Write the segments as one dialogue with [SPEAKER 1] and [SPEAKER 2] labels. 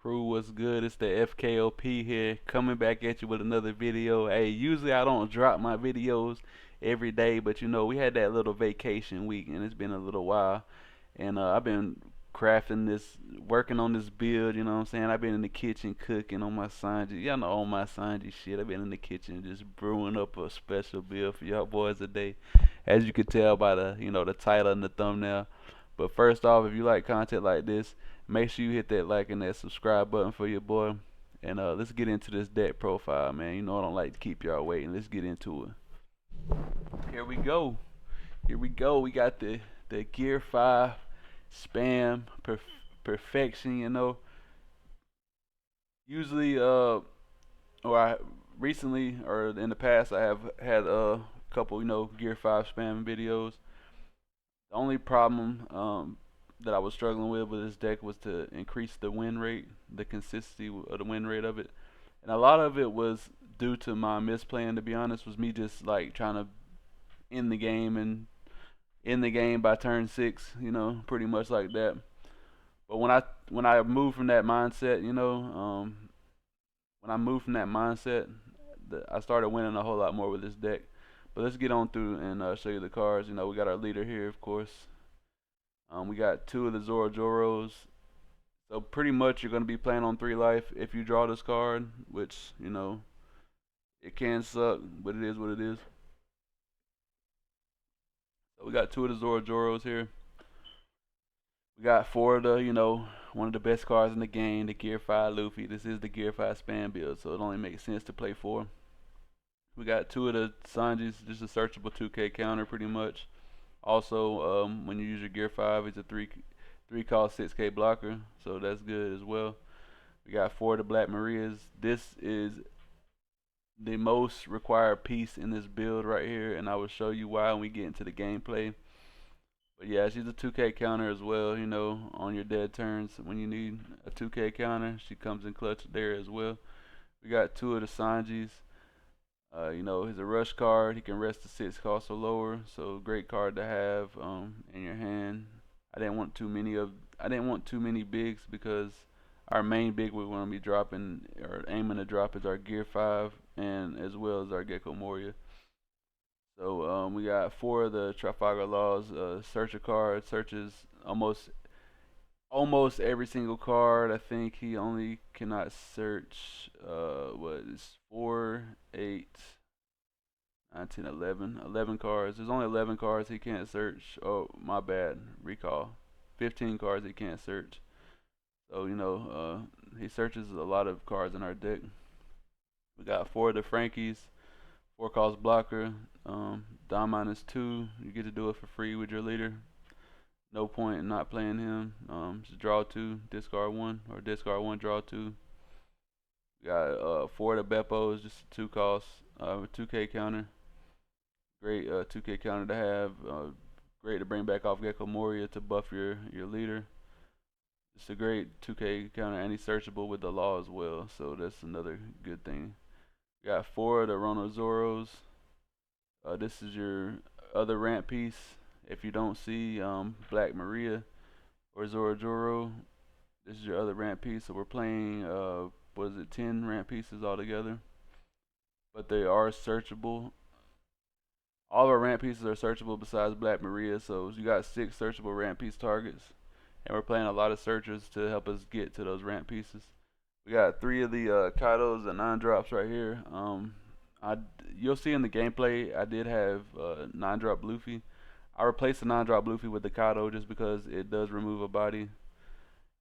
[SPEAKER 1] Crew, what's good? It's the FKOP here, coming back at you with another video. Hey, usually I don't drop my videos every day, but we had that little vacation week, and it's been a little while. And I've been crafting this, working on this build. You know what I'm saying? I've been in the kitchen cooking on my Sanji. Y'all know on my Sanji shit. I've been in the kitchen just brewing up a special build for y'all boys today, as you could tell by the title and the thumbnail. But first off, if you like content like this, make sure you hit that like and that subscribe button for your boy. And let's get into this deck profile, man. You know I don't like to keep y'all waiting. Let's get into it. Here we go. Here we go. We got the Gear 5 spam perfection, Usually or I recently or in the past I have had a couple, Gear 5 spam videos. The only problem that I was struggling with this deck was to increase the win rate, the consistency of the win rate of it, and a lot of it was due to my misplaying. To be honest, was me just like trying to end the game and end the game by turn six, pretty much like that. But when I moved from that mindset, when I moved from that mindset, I started winning a whole lot more with this deck. But let's get on through and show you the cards. We got our leader here, of course. We got two of the Zorojoros. So pretty much you're going to be playing on 3 life if you draw this card, which, it can suck, but it is what it is. So we got two of the Zorojoros here. We got 4 of the, one of the best cards in the game, the Gear 5 Luffy. This is the Gear 5 spam build, so it only makes sense to play 4. We got 2 of the Sanjis, just a searchable 2K counter pretty much. Also, when you use your Gear 5, it's a 3 cost 6K blocker, so that's good as well. We got 4 of the Black Marias. This is the most required piece in this build right here, and I will show you why when we get into the gameplay. But yeah, she's a 2K counter as well, on your dead turns. When you need a 2K counter, she comes in clutch there as well. We got 2 of the Sanjis. He's a rush card. He can rest the 6 cost or lower, so great card to have in your hand. I didn't want too many bigs because our main big we're going to be dropping or aiming to drop is our Gear 5 and as well as our Gecko Moria. So we got 4 of the Trafalgar Laws. Searcher card searches almost every single card. I think he only cannot search what is 4, 8, 9, 10, 11. 11 cards. There's only 11 cards he can't search. Oh, my bad. Recall. 15 cards he can't search. So, he searches a lot of cards in our deck. We got 4 of the Frankies. 4 cost blocker. Down -2. You get to do it for free with your leader. No point in not playing him. Just draw 2, discard 1, or discard 1, draw 2. We got 4 of the Beppos, just 2 costs, 2K counter. Great 2K counter to have. Great to bring back off Gecko Moria to buff your leader. It's a great 2K counter, and he's searchable with the law as well, so that's another good thing. We got 4 of the Ronozoros. This is your other ramp piece. If you don't see Black Maria or Zorojoro, this is your other ramp piece. So we're playing, 10 ramp pieces altogether. But they are searchable. All of our ramp pieces are searchable besides Black Maria. So you got 6 searchable ramp piece targets. And we're playing a lot of searchers to help us get to those ramp pieces. We got 3 of the Kaidos and 9 drops right here. You'll see in the gameplay I did have 9 drop Luffy. I replaced the 9 drop Luffy with the Kaido just because it does remove a body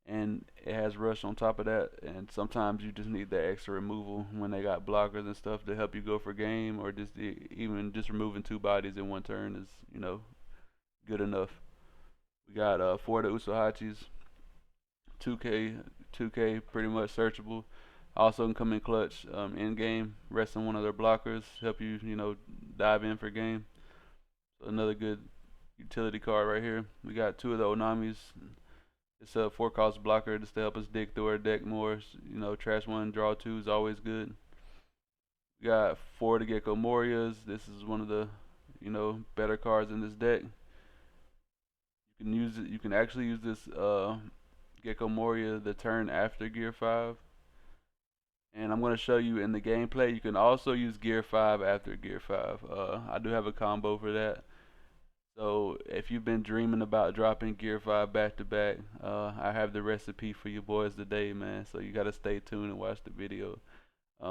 [SPEAKER 1] and it has rush on top of that, and sometimes you just need that extra removal when they got blockers and stuff to help you go for game, or just even just removing 2 bodies in 1 turn is good enough. We got 4 of the Usahachis. 2K pretty much searchable. Also can come in clutch in game, resting one of their blockers, help you dive in for game. So another good utility card right here. We got 2 of the Onamis. It's a 4 cost blocker just to help us dig through our deck more. Trash 1, draw 2 is always good. We got 4 of the Gecko Morias. This is one of the better cards in this deck. You can actually use this Gecko Moria the turn after Gear 5. And I'm going to show you in the gameplay, you can also use Gear 5 after Gear 5. I do have a combo for that. So if you've been dreaming about dropping Gear 5 back to back, I have the recipe for you boys today, man. So you got to stay tuned and watch the video.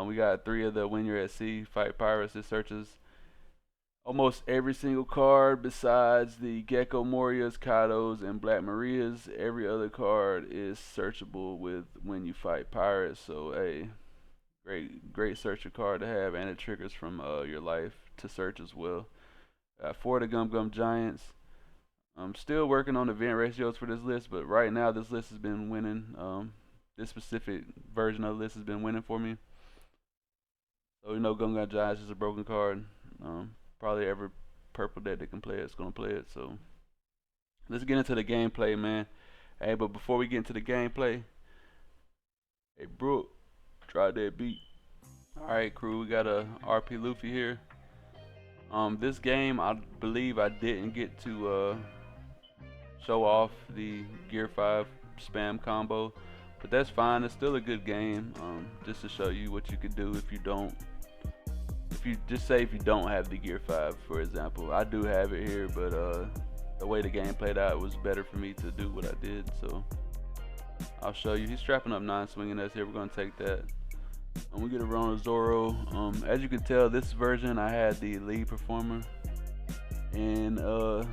[SPEAKER 1] We got 3 of the When You're at Sea, Fight Pirates. It searches almost every single card besides the Gecko Morias, Kados, and Black Marias. Every other card is searchable with When You Fight Pirates. So, hey, great searcher card to have, and it triggers from your life to search as well. 4 of the Gum Gum Giants. I'm still working on event ratios for this list, but right now this list has been winning. This specific version of the list has been winning for me. So you know, Gum Gum Giants is a broken card. Probably every purple deck that can play it's gonna play it. So let's get into the gameplay, man. Hey, but before we get into the gameplay, hey Brooke, try that beat. Alright crew, we got a RP Luffy here. This game, I believe I didn't get to show off the Gear 5 spam combo, but that's fine. It's still a good game, just to show you what you could do if you don't. If you don't have the Gear 5, for example. I do have it here, but the way the game played out, it was better for me to do what I did. So I'll show you. He's strapping up 9 swinging us here. We're gonna take that. And we get a run of Zoro. As you can tell, this version I had the lead performer and the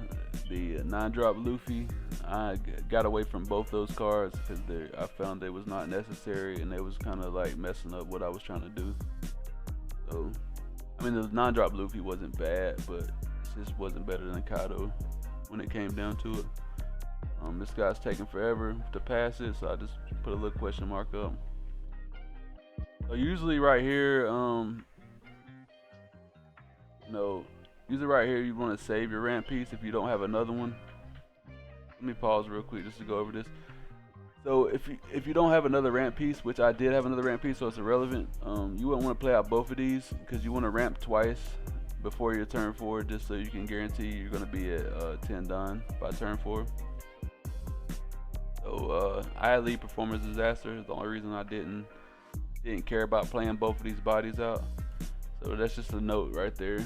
[SPEAKER 1] 9-drop Luffy. I got away from both those cards because I found they was not necessary and they was kind of like messing up what I was trying to do. So I mean, the 9-drop Luffy wasn't bad, but it just wasn't better than Kaido when it came down to it. This guy's taking forever to pass it, so I just put a little question mark up. So usually right here, usually right here you want to save your ramp piece if you don't have another one. Let me pause real quick just to go over this. So if you don't have another ramp piece, which I did have another ramp piece, so it's irrelevant. You wouldn't want to play out both of these because you want to ramp twice before your turn 4, just so you can guarantee you're going to be at 10 done by turn 4. So I had lead performance disaster. The only reason I didn't care about playing both of these bodies out. So that's just a note right there.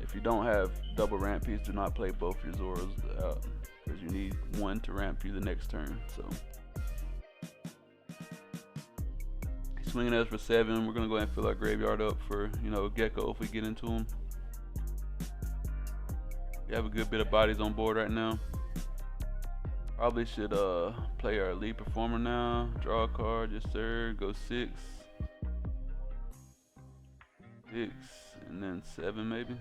[SPEAKER 1] If you don't have double ramp piece, do not play both your Zoros out because you need one to ramp you the next turn. So he's swinging us for 7. We're gonna go ahead and fill our graveyard up for Gecko if we get into him. We have a good bit of bodies on board right now. Probably should play our lead performer now. Draw a card, yes sir. Go 6, and then 7 maybe.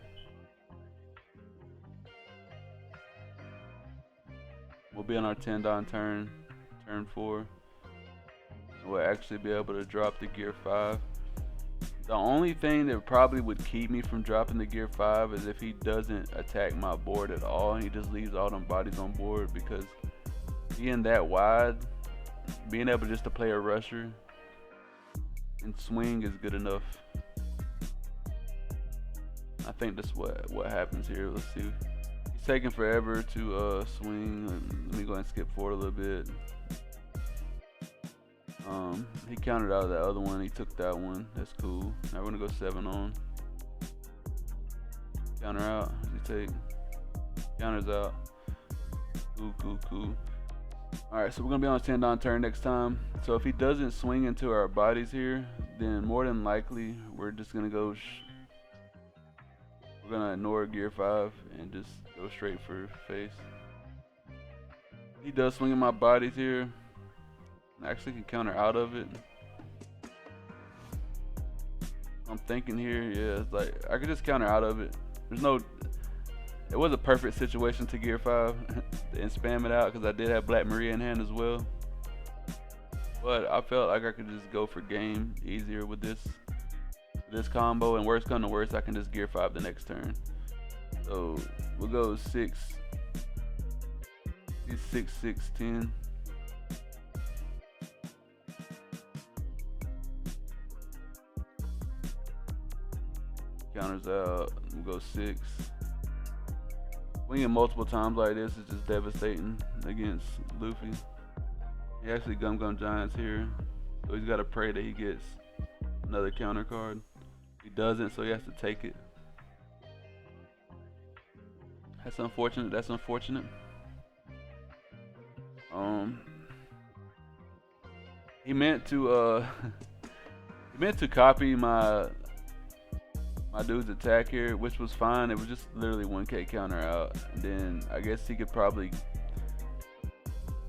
[SPEAKER 1] We'll be on our 10 down turn 4. We'll actually be able to drop the Gear 5. The only thing that probably would keep me from dropping the Gear 5 is if he doesn't attack my board at all and he just leaves all them bodies on board, because being that wide, being able just to play a rusher and swing is good enough. I think that's what happens here. Let's see. He's taking forever to swing. Let me go ahead and skip forward a little bit. He countered out of that other one. He took that one. That's cool. Now we're gonna go 7 on. Counter out. He take. Counters out. Cool. Alright, so we're gonna be on a 10 down turn next time. So if he doesn't swing into our bodies here, then more than likely we're just gonna go. We're gonna ignore Gear 5 and just go straight for face. He does swing in my bodies here. I actually can counter out of it. I'm thinking here, yeah, it's like I could just counter out of it. It was a perfect situation to Gear 5 and spam it out because I did have Black Maria in hand as well. But I felt like I could just go for game easier with this combo, and worst come to worst, I can just Gear 5 the next turn. So we'll go 6. He's 6, 10. Counters out. We'll go 6. Winning multiple times like this is just devastating against Luffy. He actually Gum Giants here, so he's got to pray that he gets another counter card. If he doesn't, so he has to take it. That's unfortunate. That's unfortunate. He meant to he meant to copy my dude's attack here, which was fine. It was just literally 1K counter out. And then I guess he could probably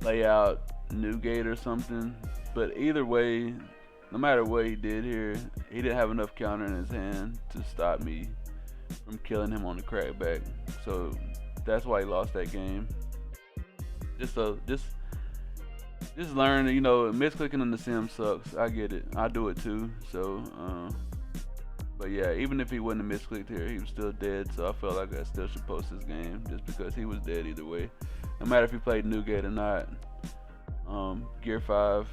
[SPEAKER 1] lay out Newgate or something. But either way, no matter what he did here, he didn't have enough counter in his hand to stop me from killing him on the crackback. So that's why he lost that game. Just learn, you know, misclicking on the sim sucks. I get it. I do it too. So, but yeah, even if he wouldn't have misclicked here, he was still dead. So I felt like I still should post this game just because he was dead either way. No matter if he played Newgate or not, Gear 5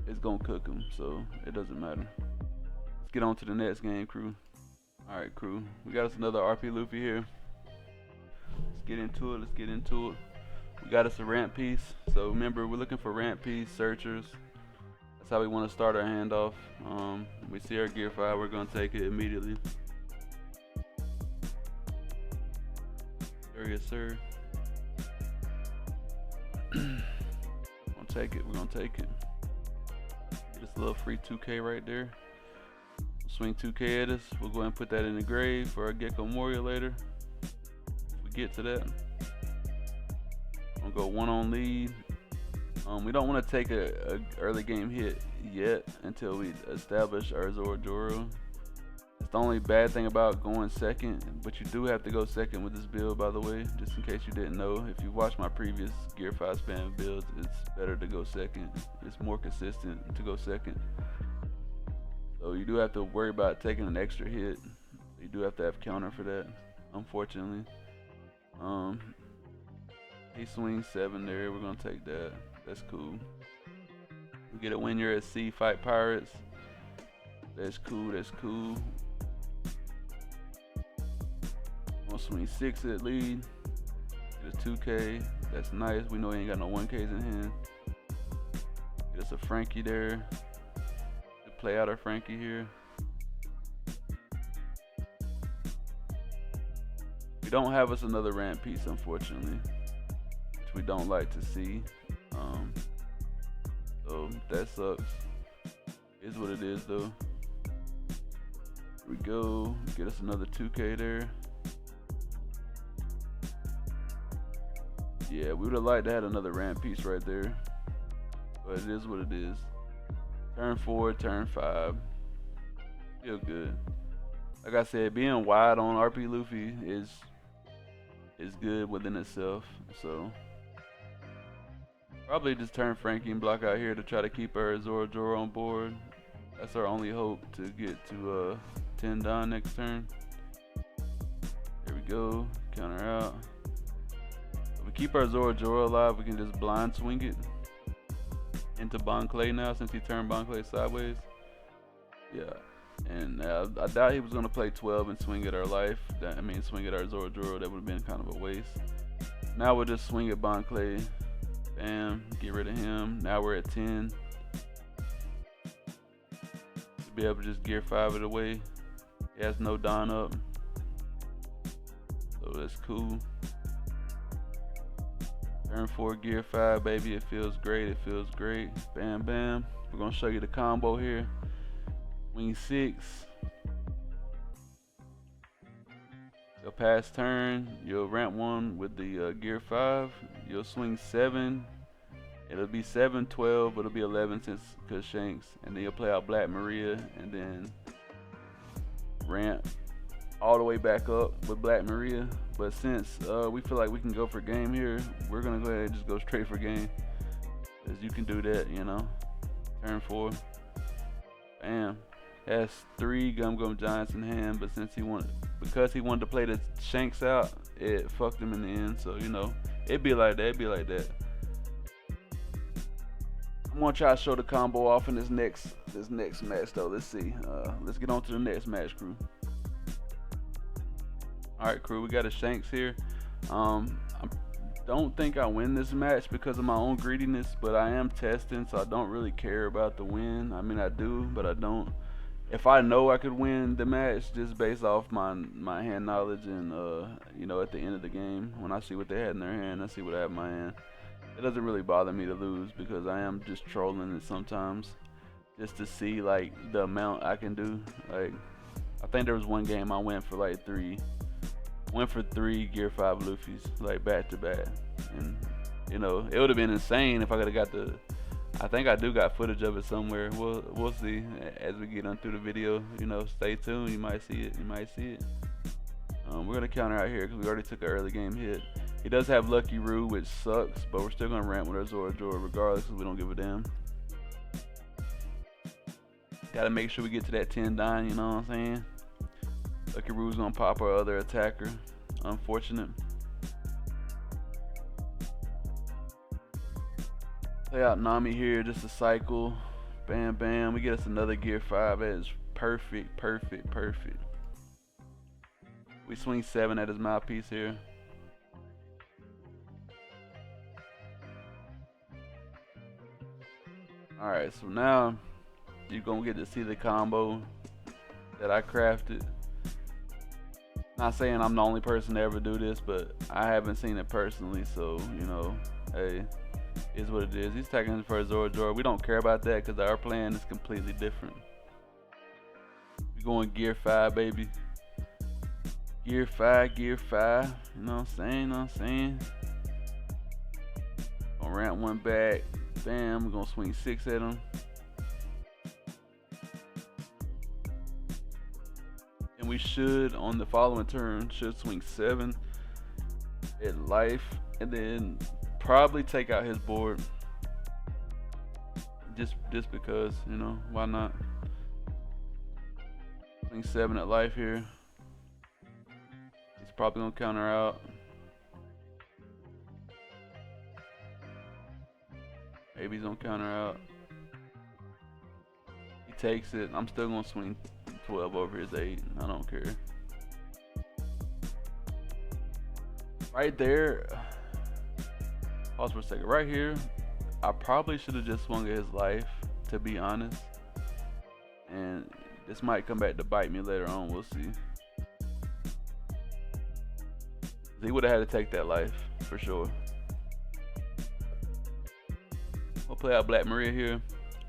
[SPEAKER 1] is gonna cook him. So it doesn't matter. Let's get on to the next game, crew. All right, crew. We got us another RP Luffy here. Let's get into it. Let's get into it. We got us a ramp piece. So remember, we're looking for ramp piece searchers. That's how we want to start our handoff. We see our Gear 5, we're going to take it immediately. There, yes, sir. We're going to take it. We're going to take it. Just a little free 2K right there. Swing 2K at us. We'll go ahead and put that in the grave for our Gecko Memorial later. If we get to that. I'm gonna go one on lead. We don't want to take a early game hit yet until we establish our Zoro. It's the only bad thing about going second, but you do have to go second with this build, by the way, just in case you didn't know. If you watched my previous Gear 5 spam builds, it's better to go second. It's more consistent to go second. So you do have to worry about taking an extra hit. You do have to have counter for that, unfortunately. He swings 7 there. We're gonna take that. That's cool. We get a win here at C. Fight Pirates. That's cool. That's cool. Gonna swing 6 at lead. Get a 2K. That's nice. We know he ain't got no 1Ks in hand. Get us a Frankie there. Play out our Frankie here. We don't have us another ramp piece, unfortunately, which we don't like to see. So that sucks. Is what it is, though. Here we go. Get us another 2K there. Yeah, we would have liked to have another ramp piece right there, but it is what it is. Turn 4, turn 5. Feel good. Like I said, being wide on RP Luffy is good within itself. So probably just turn Frankie and block out here to try to keep our Zoro on board. That's our only hope to get to 10 down next turn. There we go. Counter out. If we keep our Zoro alive, we can just blind swing it into Bon Clay now, since he turned Bon Clay sideways. Yeah, and I doubt he was gonna play 12 and swing at our life. Swing at our Zoro. That would have been kind of a waste. Now we'll just swing at Bon Clay. Bam, get rid of him. Now we're at 10. To be able to just Gear 5 it away. He has no Don up, so that's cool. Turn 4, Gear 5, baby. It feels great. It feels great. Bam, bam. We're going to show you the combo here. Wing 6. You'll pass turn. You'll ramp 1 with the Gear 5. You'll swing 7. It'll be 7, 12. It'll be 11 because Shanks. And then you'll play out Black Maria. And then ramp all the way back up with Black Maria. But since we feel like we can go for game here, we're gonna go ahead and just go straight for game, because you can do that, you know. Turn 4, bam. Has 3 Gum Giants in hand, but because he wanted to play the Shanks out, it fucked him in the end. So you know, it'd be like that. I'm gonna try to show the combo off in this next match though. Let's see. Let's get on to the next match, crew. Alright, crew, we got a Shanks here. I'm don't think I win this match because of my own greediness, but I am testing, so I don't really care about the win. I mean, I do, but I don't. If I know I could win the match just based off my hand knowledge and you know, at the end of the game, when I see what they had in their hand, I see what I have in my hand. It doesn't really bother me to lose because I am just trolling it sometimes, just to see like the amount I can do. Like, I think there was one game I went for like three Gear 5 Luffys, like back to back. And, you know, it would have been insane if I could have got the, I think I do got footage of it somewhere. We'll see as we get on through the video. You know, stay tuned, you might see it, we're gonna counter out here because we already took an early game hit. He does have Lucky Roo, which sucks, but we're still gonna ramp with our Zora Jor regardless because we don't give a damn. Gotta make sure we get to that 10 dying, you know what I'm saying? Lucky Roo's gonna pop our other attacker. Unfortunate. Play out Nami here, just a cycle. Bam, bam. We get us another Gear 5. That is perfect, perfect, perfect. We swing 7 at his mouthpiece here. Alright, so now you're gonna get to see the combo that I crafted. Not saying I'm the only person to ever do this, but I haven't seen it personally, so, you know, hey, is what it is. He's taking it for a Zora Jor. We don't care about that because our plan is completely different. We're going Gear 5, baby. Gear 5, Gear 5. You know what I'm saying? Gonna ramp one back. Bam, we're gonna swing 6 at him. And we should, on the following turn, should swing 7 at life. And then probably take out his board. Just because, you know, why not? Swing 7 at life here. He's probably gonna counter out. Maybe he's gonna counter out. He takes it. I'm still gonna swing 12 over his 8. I don't care. Right there. Pause for a second. Right here, I probably should have just swung at his life, to be honest. And this might come back to bite me later on. We'll see. He would have had to take that life for sure. We'll play out Black Maria here.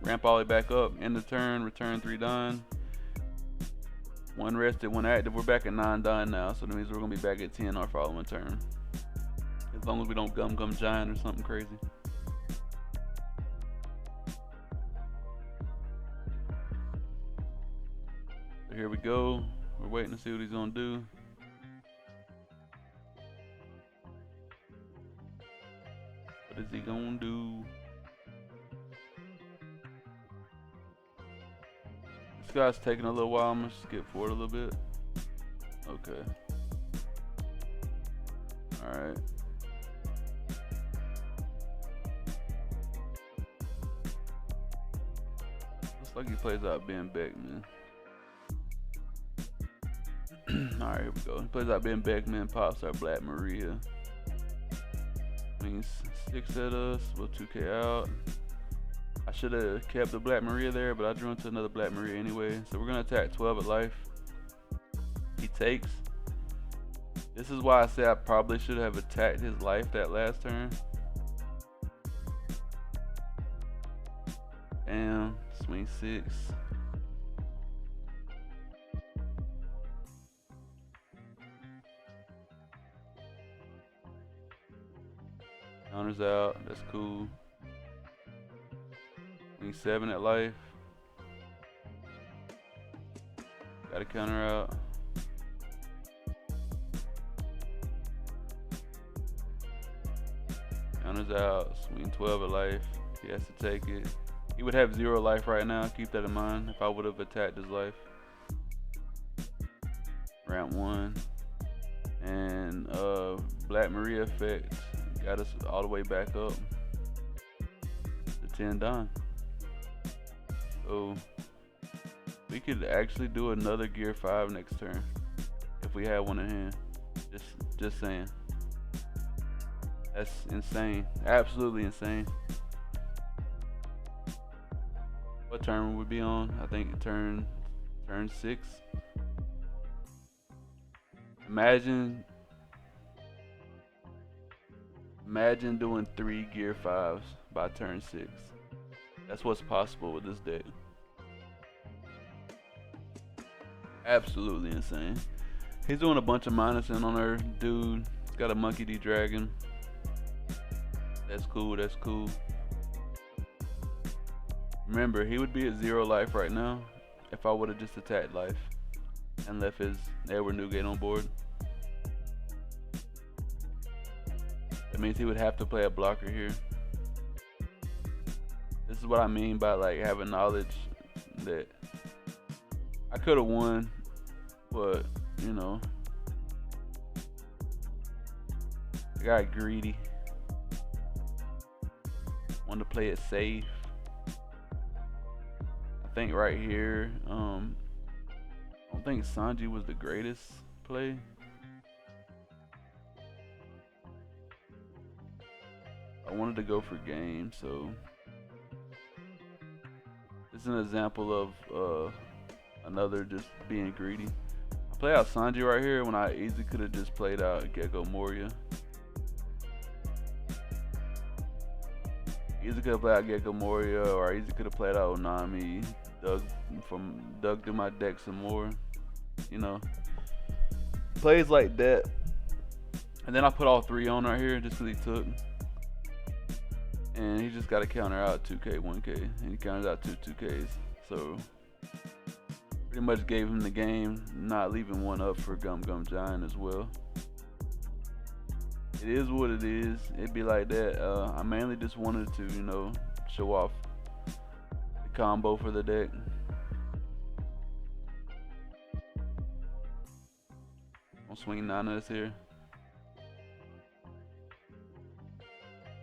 [SPEAKER 1] Ramp all the way back up. End the turn. Return 3 done. 1 rested, 1 active. We're back at 9 done now, so that means we're gonna be back at 10 our following turn. As long as we don't gum giant or something crazy. So here we go. We're waiting to see what he's gonna do. What is he gonna do? This guy's taking a little while. I'm gonna skip forward a little bit. Okay. Alright. Looks like he plays out Ben Beckman. Alright, here we go. He plays out Ben Beckman, pops our Black Maria. Means 6 at us, we'll 2K out. I should have kept the Black Maria there, but I drew into another Black Maria anyway. So we're gonna attack 12 at life. He takes. This is why I say I probably should have attacked his life that last turn. Bam, swing 6. Counters out, that's cool. Swing 7 at life. Got a counter out. Counters out, swing 12 at life. He has to take it. He would have 0 life right now, keep that in mind if I would have attacked his life. Round 1. And Black Maria effect got us all the way back up to 10 done. So we could actually do another Gear 5 next turn if we had one in hand. Just saying. That's insane. Absolutely insane. What turn would we be on? I think turn 6. Imagine doing 3 gear 5s by turn 6. That's what's possible with this deck. Absolutely insane. He's doing a bunch of minusing on her dude. He's got a Monkey D Dragon. That's cool, that's cool. Remember, he would be at 0 life right now if I would have just attacked life and left his Edward Newgate on board. That means he would have to play a blocker here. This is what I mean by like having knowledge that I could have won, but you know, I got greedy. Wanted to play it safe. I think right here, I don't think Sanji was the greatest play. I wanted to go for game, so this is an example of another just being greedy. I play out Sanji right here when I easily could have just played out Gecko Moria. Easily could have played out Gecko Moria, or I easily could have played out Onami, dug through my deck some more. You know, plays like that. And then I put all 3 on right here just because he took. And he just got to counter out 2k, 1k, and he counters out 2 2ks. So pretty much gave him the game, not leaving one up for Gum Gum Giant as well. It is what it is. It'd be like that. I mainly just wanted to, you know, show off the combo for the deck. I'll swing Nanas here.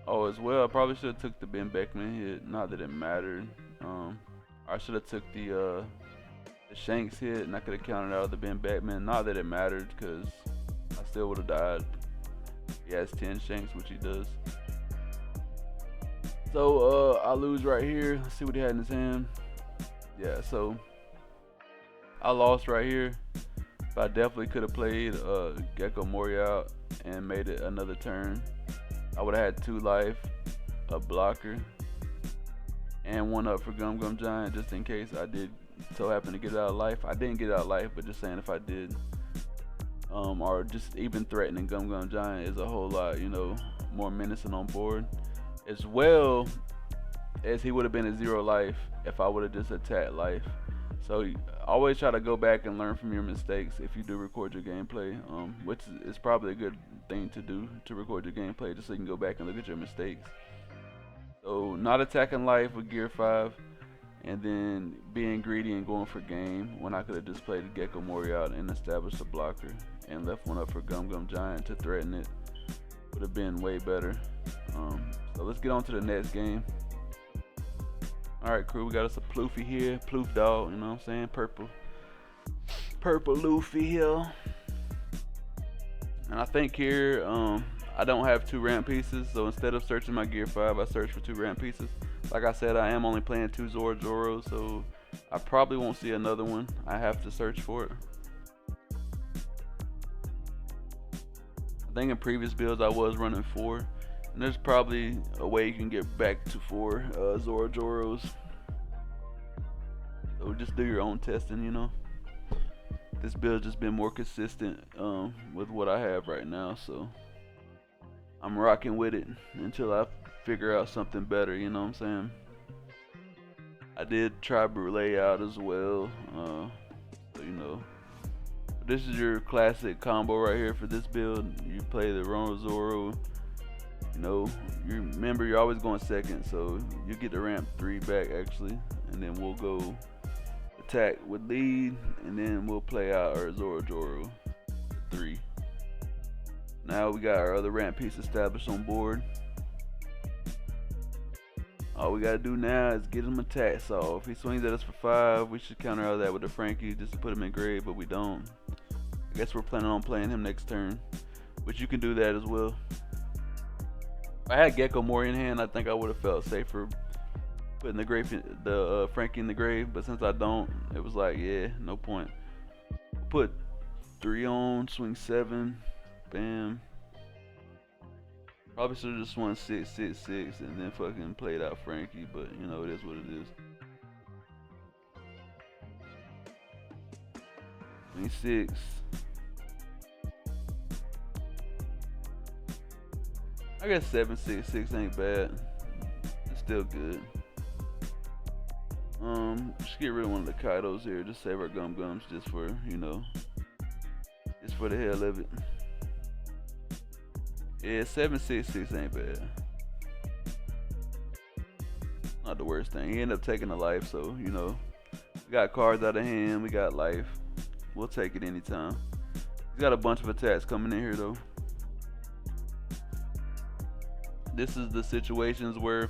[SPEAKER 1] Oh, as well, I probably should have took the Ben Beckman hit. Not that it mattered. I should have took the Shanks hit, and I could have counted out the Ben Beckman. Not that it mattered, because I still would have died. He has 10 Shanks, which he does. So I lose right here. Let's see what he had in his hand. Yeah, so I lost right here. But I definitely could have played Gecko Moria out and made it another turn. I would have had 2 life, a blocker, and 1 up for Gum Gum Giant just in case I did so happen to get out of life. I didn't get out of life, but just saying if I did. Or just even threatening Gum Gum Giant is a whole lot, you know, more menacing on board. As well as he would have been at 0 life if I would have just attacked life. So always try to go back and learn from your mistakes if you do record your gameplay, which is probably a good thing to do, to record your gameplay just so you can go back and look at your mistakes. So not attacking life with gear 5, and then being greedy and going for game when I could have just played Gecko Moria out and established a blocker and left 1 up for Gum Gum Giant to threaten it. Would have been way better. So let's get on to the next game. Alright crew, we got us a Ploofy here, Ploof dog, you know what I'm saying, purple Luffy here. And I think here, I don't have 2 ramp pieces, so instead of searching my gear 5, I search for 2 ramp pieces. Like I said, I am only playing 2 Zoro Joros, so I probably won't see another one. I have to search for it. I think in previous builds I was running 4. And there's probably a way you can get back to 4 Zoro Joros. So just do your own testing, you know. This build's just been more consistent with what I have right now, so I'm rocking with it until I figure out something better, you know what I'm saying. I did try Brûlée out as well, so you know. This is your classic combo right here for this build. You play the Rono Zoro. You know, you remember you're always going second, so you get the ramp 3 back actually, and then we'll go attack with lead, and then we'll play out our Zoro Joro 3. Now we got our other ramp piece established on board. All we gotta do now is get him attack. So if he swings at us for 5, we should counter out of that with a Frankie just to put him in grade, but we don't. I guess we're planning on playing him next turn, which you can do that as well. If I had Gecko more in hand, I think I would have felt safer putting the Frankie in the grave. But since I don't, it was like, yeah, no point. Put 3 on, swing 7, bam. Probably should have just won 6, 6, 6, and then fucking played out Frankie. But you know, it is what it is. Swing 6. I guess 7, 6, 6 ain't bad. It's still good. Just get rid of one of the Kaidos here. Just save our Gums just for, you know, just for the hell of it. Yeah, 7, 6, 6 ain't bad. Not the worst thing. He ended up taking a life, so, you know, we got cards out of hand. We got life. We'll take it anytime. He's got a bunch of attacks coming in here, though. This is the situations where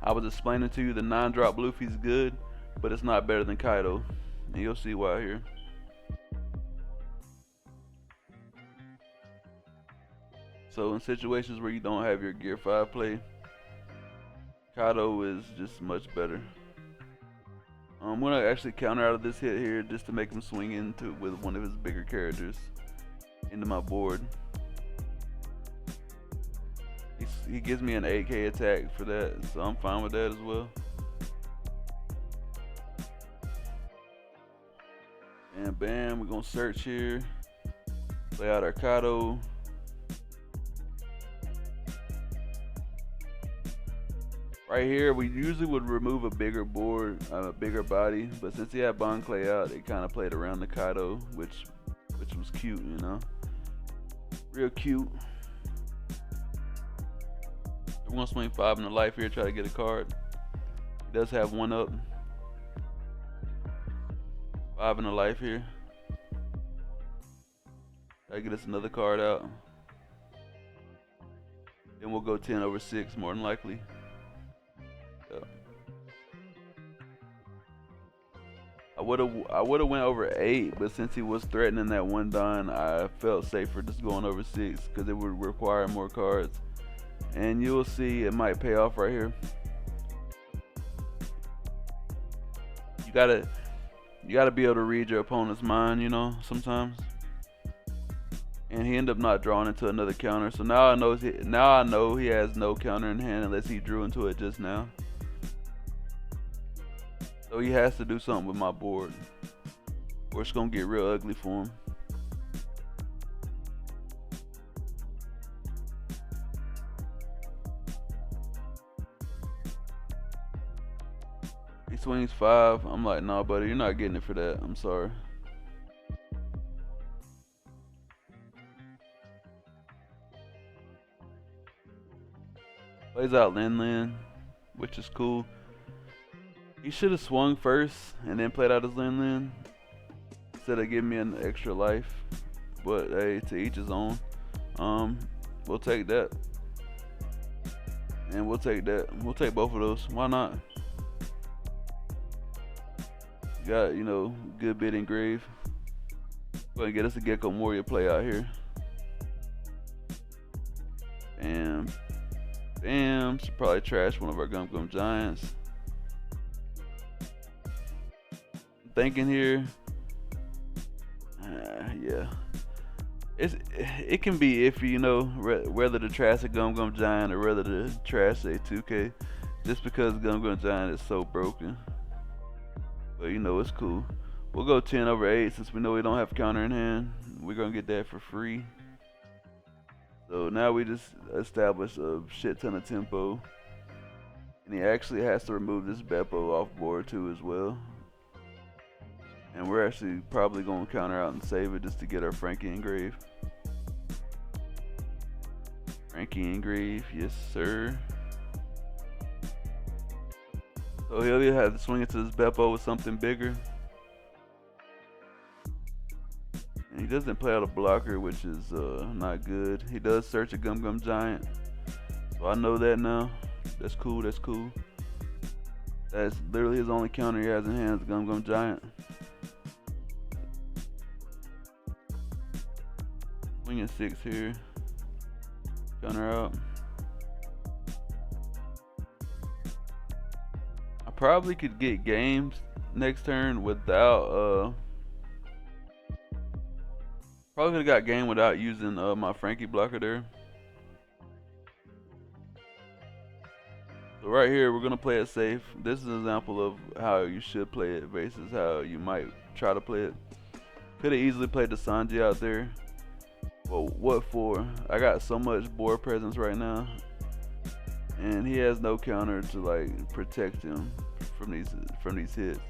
[SPEAKER 1] I was explaining to you the 9-drop Luffy's good, but it's not better than Kaido. And you'll see why here. So in situations where you don't have your Gear 5 play, Kaido is just much better. I'm gonna actually counter out of this hit here just to make him swing into with one of his bigger characters into my board. He gives me an 8k attack for that, so I'm fine with that as well. And bam, we're gonna search here, play out our Kaido. Right here, we usually would remove a bigger board, a bigger body, but since he had Bon Clay out, it kind of played around the Kaido, which was cute, you know, real cute. We're gonna swing 5 in the life here, try to get a card. He does have 1 up. 5 in the life here. Try to get us another card out. Then we'll go 10 over 6 more than likely. Yeah. I would have went over 8, but since he was threatening that 1 Don, I felt safer just going over 6 because it would require more cards. And you'll see it might pay off right here. You gotta be able to read your opponent's mind, you know, sometimes. And he ended up not drawing into another counter, so now I know he has no counter in hand unless he drew into it just now. So he has to do something with my board, or it's gonna get real ugly for him. He swings 5. I'm like, nah, buddy, you're not getting it for that. I'm sorry. Plays out Lin, which is cool. He should have swung first and then played out his Lin instead of giving me an extra life. But hey, to each his own. We'll take that. And we'll take that. We'll take both of those. Why not? Got, you know, good bit engraved. Go ahead and get us a Gecko Warrior play out here. Bam. Bam. Should probably trash one of our Gum Giants. Thinking here. Yeah. It can be iffy, you know, whether to trash a Gum Giant or whether to trash a 2K. Just because Gum Giant is so broken. But you know, it's cool. We'll go 10 over 8 since we know we don't have counter in hand. We're gonna get that for free. So now we just established a shit ton of tempo. And he actually has to remove this Beppo off board too as well. And we're actually probably gonna counter out and save it just to get our Frankie engrave. Frankie engrave, yes sir. So he'll either have to swing into this Beppo with something bigger. And he doesn't play out a blocker, which is not good. He does search a Gum Giant. So I know that now. That's cool, that's cool. That's literally his only counter he has in hand is Gum Giant. Swinging 6 here. Counter out. probably could get games next turn without probably could have got game without using my Frankie blocker there. So right here we're gonna play it safe. This is an example of how you should play it versus how you might try to play it. Could have easily played the Sanji out there. Well, what for? I got so much board presence right now, and he has no counter to like protect him from these hits.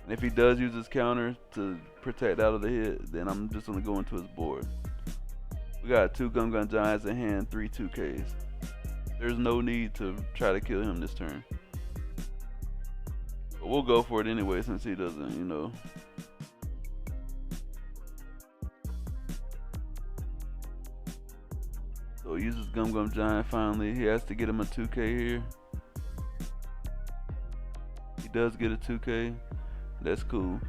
[SPEAKER 1] And if he does use his counter to protect out of the hit, then I'm just gonna go into his board. We got 2 Gum Gum Giants in hand, 3 2Ks. There's no need to try to kill him this turn. But we'll go for it anyway since he doesn't, you know. So he uses Gum Gum Giant finally. He has to get him a 2K here. He does get a 2K. That's cool.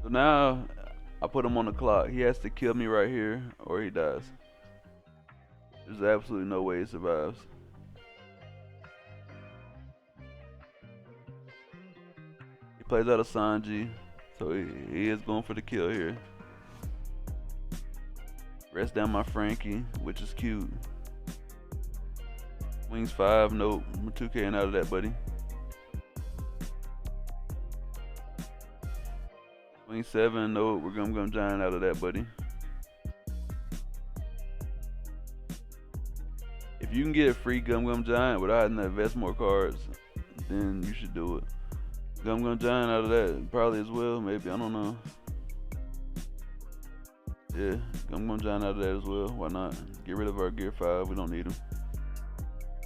[SPEAKER 1] So now I put him on the clock. He has to kill me right here or he dies. There's absolutely no way he survives. He plays out of Sanji, so he is going for the kill here. Rest down my Frankie, which is cute. Wings 5, nope. I'm 2K'ing out of that, buddy. Wing 7, nope. We're Gum Gum Giant out of that, buddy. If you can get a free Gum Gum Giant without having to invest more cards, then you should do it. Gum Gum Giant out of that, probably as well, maybe, I don't know. Yeah, Gum Gum Giant out of that as well, why not? Get rid of our Gear 5, we don't need him.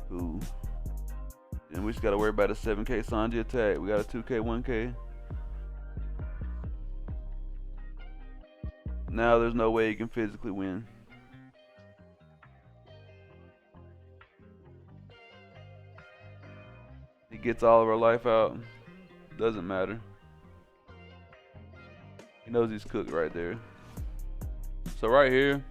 [SPEAKER 1] Cool. Then we just gotta worry about a 7K Sanji attack. We got a 2K, 1K. Now there's no way he can physically win. He gets all of our life out. Doesn't matter. He knows he's cooked right there. So right here,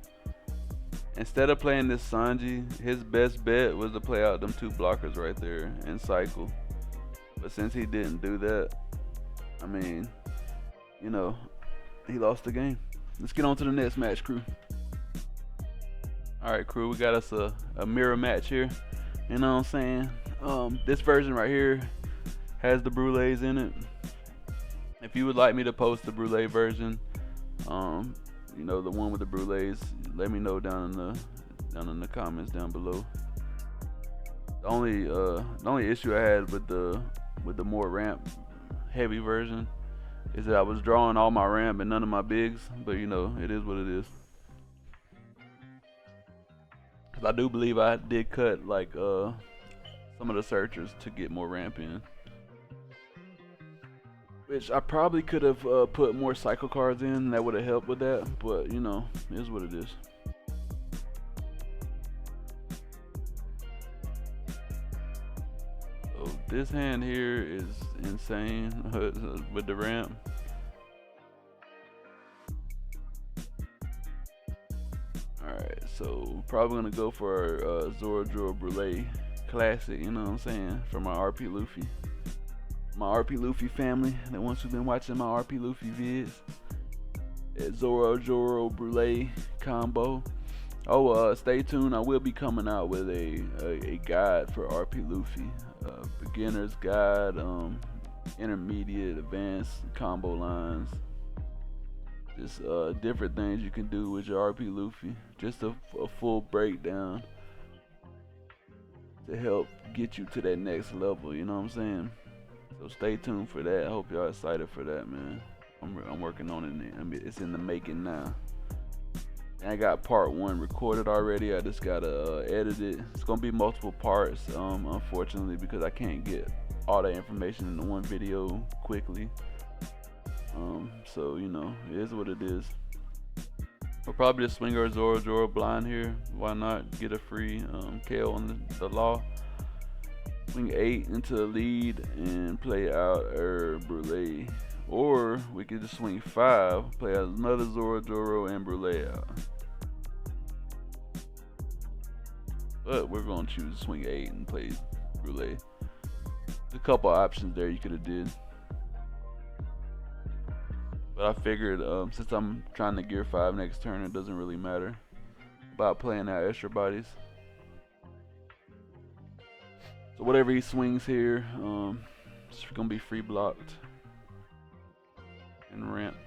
[SPEAKER 1] instead of playing this Sanji, his best bet was to play out them 2 blockers right there and cycle. But since he didn't do that, I mean, you know, he lost the game. Let's get on to the next match, crew. Alright, crew, we got us a mirror match here. You know what I'm saying? This version right here has the brulees in it. If you would like me to post the brulee version, you know, the one with the brulees, let me know down in the comments down below. The only issue I had with the more ramp heavy version is that I was drawing all my ramp and none of my bigs, but you know, it is what it is. Cause I do believe I did cut like some of the searchers to get more ramp in, which I probably could have put more cycle cards in. That would have helped with that, but you know, it is what it is. So this hand here is insane with the ramp. Alright, so probably gonna go for our Zoro Brulee Classic, you know what I'm saying, for my RP Luffy. My RP Luffy family, the ones who've been watching my RP Luffy vids. That Zoro Brulee combo. Oh, stay tuned. I will be coming out with a guide for RP Luffy. Beginner's guide, intermediate, advanced combo lines. Just different things you can do with your RP Luffy. Just a full breakdown to help get you to that next level, you know what I'm saying? So stay tuned for that. I hope y'all excited for that, man. I'm working on it. I mean, it's in the making now. And I got part 1 recorded already. I just gotta edit it. It's gonna be multiple parts, unfortunately, because I can't get all that information into one video quickly. So you know, it is what it is. We'll probably just swing our Zoro blind here. Why not get a free KO on the law? Swing 8 into the lead and play out our Brulee. Or we could just swing 5, play out another Zoro and Brulee out. But we're gonna choose swing 8 and play Brulee. a couple options there you could have did. But I figured since I'm trying to gear 5 next turn, it doesn't really matter about playing out extra bodies. So whatever he swings here, it's gonna be free blocked and ramped.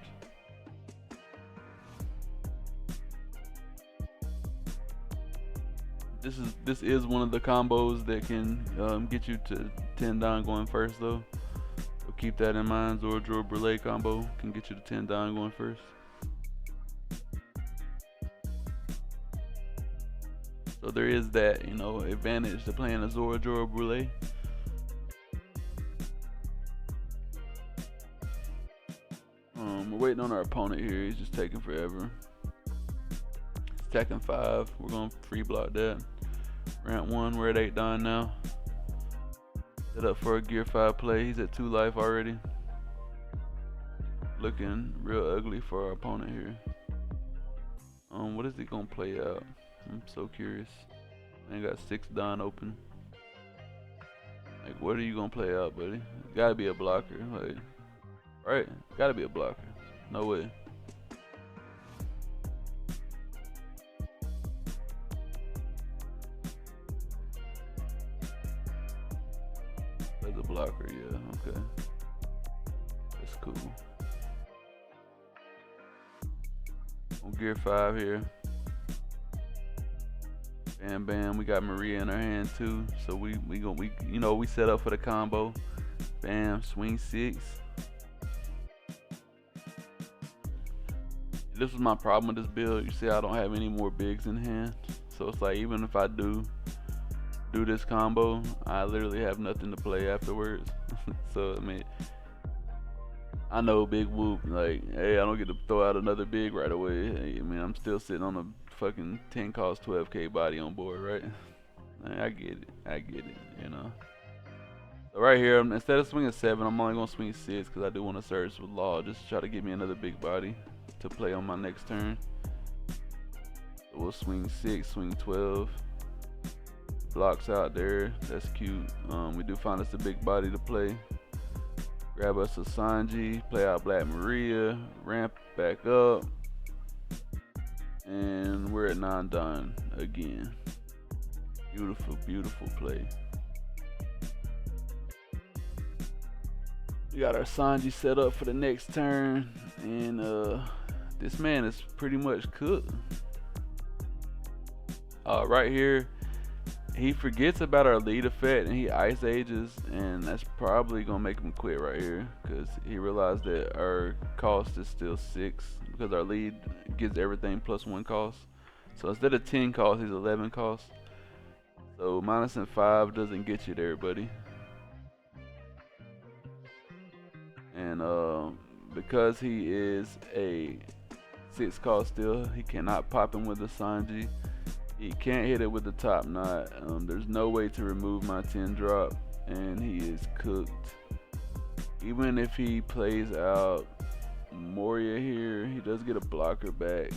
[SPEAKER 1] This is one of the combos that can get you to 10 down going first though. So keep that in mind. Zoro Brulee combo can get you to 10 down going first. So there is that, you know, advantage to playing a Zoro Brulee. We're waiting on our opponent here. He's just taking forever. Attacking 5. We're gonna free block that. Ramp 1. We're at 8 down now. Set up for a gear 5 play. He's at 2 life already. Looking real ugly for our opponent here. What is he gonna play out? I'm so curious. Man got 6 down open. Like, what are you gonna play out, buddy? Gotta be a blocker, like, right? Gotta be a blocker. No way. As a blocker, yeah, okay. That's cool. On gear 5 here. Bam bam, we got Maria in our hand too. So we you know, we set up for the combo. Bam, swing 6. This was my problem with this build. You see I don't have any more bigs in hand. So it's like even if I do this combo, I literally have nothing to play afterwards. So I mean, I know big whoop, like, hey, I don't get to throw out another big right away. Hey, I mean, I'm still sitting on a fucking 10 cost 12k body on board, right? I get it, you know. So right here, instead of swinging 7, I'm only gonna swing 6 because I do want to search with law, just to try to get me another big body to play on my next turn. So we'll swing 6, swing 12. Blocks out there, that's cute. We do find us a big body to play. Grab us a Sanji, play out Black Maria, ramp back up, and we're at 9 done again. Beautiful, beautiful play. We got our Sanji set up for the next turn, and this man is pretty much cooked. Right here, he forgets about our lead effect and he ice ages, and that's probably gonna make him quit right here because he realized that our cost is still 6 because our lead gives everything +1 cost. So instead of 10 cost, he's 11 cost. So minusing 5 doesn't get you there, buddy. And because he is a 6 cost still, he cannot pop him with the Sanji. He can't hit it with the top knot. There's no way to remove my 10 drop, and he is cooked. Even if he plays out Moria here, he does get a blocker back.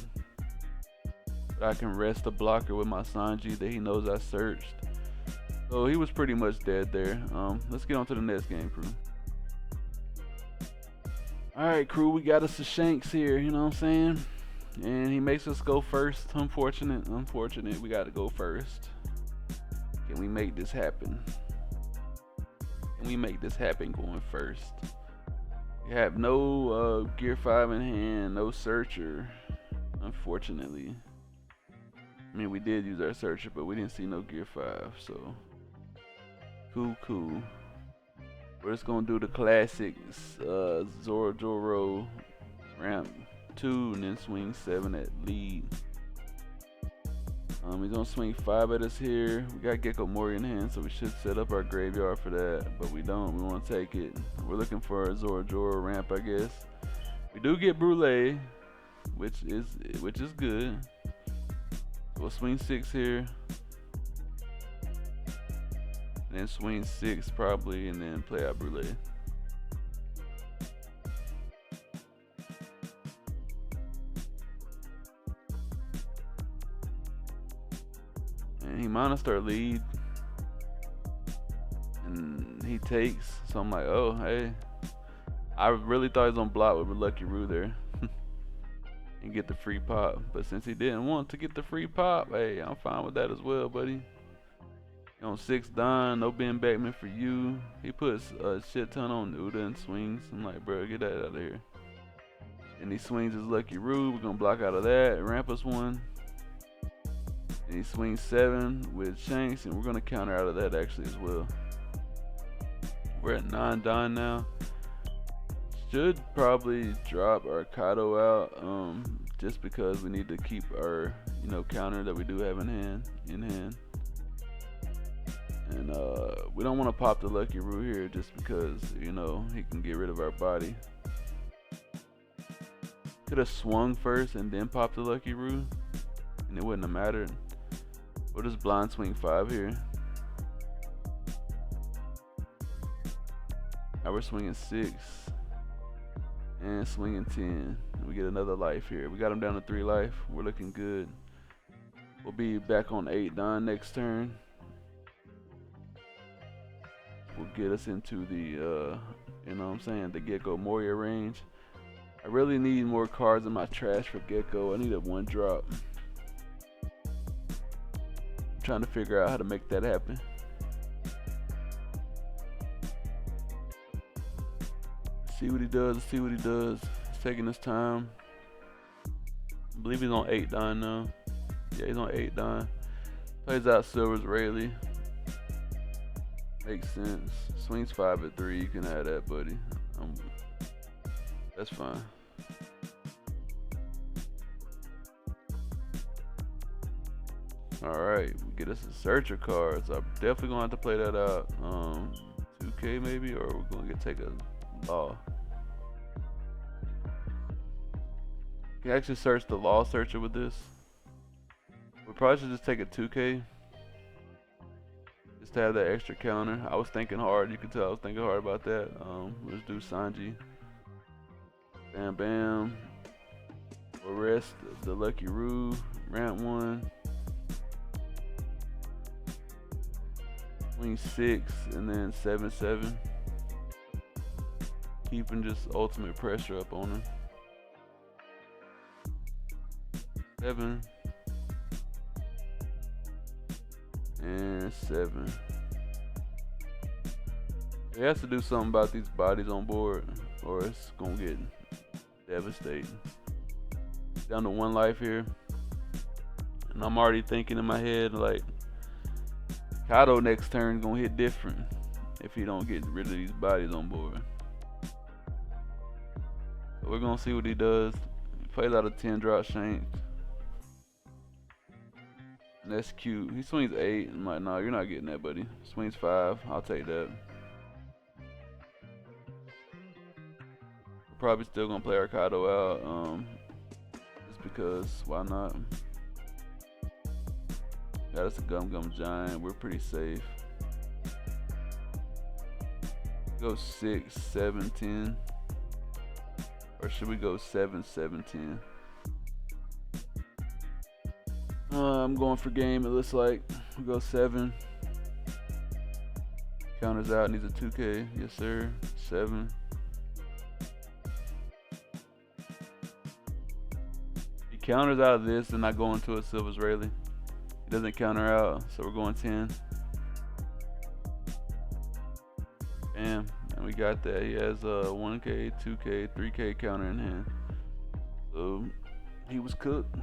[SPEAKER 1] But I can rest the blocker with my Sanji that he knows I searched. So he was pretty much dead there. Let's get on to the next game, crew. Alright, crew, we got us a Shanks here, you know what I'm saying? And he makes us go first. Unfortunate, we gotta go first. Can we make this happen? Can we make this happen going first? We have no gear 5 in hand, no searcher, unfortunately. I mean, we did use our searcher, but we didn't see no gear 5, so cool. We're just gonna do the classic Zoro ramp 2 and then swing 7 at lead. He's gonna swing 5 at us here. We got Gecko Mori in hand, so we should set up our graveyard for that, but we don't. We want to take it. We're looking for a Zoro ramp, I guess. We do get Brulee, which is good. We'll swing 6 here, and then swing 6 probably, and then play out Brulee. And he minused our lead, and he takes. So I'm like, oh, hey. I really thought he was on block with Lucky Roo there and get the free pop. But since he didn't want to get the free pop, hey, I'm fine with that as well, buddy. On 6 Don, no Ben Beckman for you. He puts a shit ton on Uda and swings. I'm like, bro, get that out of here. And he swings his Lucky Roo. We're gonna block out of that. Ramp us 1. And he swings 7 with Shanks, and we're gonna counter out of that actually as well. We're at 9 Don now. Should probably drop our Kaido out, just because we need to keep our, counter that we do have in hand. And we don't want to pop the Lucky Roo here just because, he can get rid of our body. Could have swung first and then popped the Lucky Roo, and it wouldn't have mattered. We'll just blind swing 5 here. Now we're swinging 6 and swinging 10. We get another life here. We got him down to 3 life. We're looking good. We'll be back on 8 Don next turn. Will get us into the the Gecko Moria range. I really need more cards in my trash for Gecko. I need a 1 drop. I'm trying to figure out how to make that happen. See what he does. He's taking his time. I believe he's on 8 Don now. Yeah, he's on 8 Don. Plays out Silver's Rayleigh. Makes sense. Swings 5 at 3. You can have that, buddy. That's fine. Alright, we get us a searcher card. So I'm definitely gonna have to play that out. 2K maybe, or we're gonna take a law. You can actually search the law searcher with this. We probably should just take a 2K. To have that extra counter. I was thinking hard. You can tell I was thinking hard about that. Let's do Sanji. Bam Bam. We'll rest the Lucky Roo. Ramp 1. Swing 6 and then 7-7. Keeping just ultimate pressure up on him. 7. And 7. He has to do something about these bodies on board, or it's gonna get devastating. Down to 1 life here, and I'm already thinking in my head like, Kaido next turn gonna hit different if he don't get rid of these bodies on board. So we're gonna see what he does. He plays out a 10 drop shank. That's cute. He swings 8. I'm like, no, you're not getting that, buddy. Swings 5. I'll take that. We're probably still gonna play our Kaido out, just because. Why not? Yeah, that's a Gum Giant. We're pretty safe. Go 6, 7, 10, or should we go 7, 7, 10? I'm going for game, it looks like. We go 7. Counters out, needs a 2K. Yes, sir. 7. He counters out of this and not going to a Silver's Rayleigh. He doesn't counter out, so we're going 10. Bam. And we got that. He has a 1K, 2K, 3K counter in hand. So he was cooked.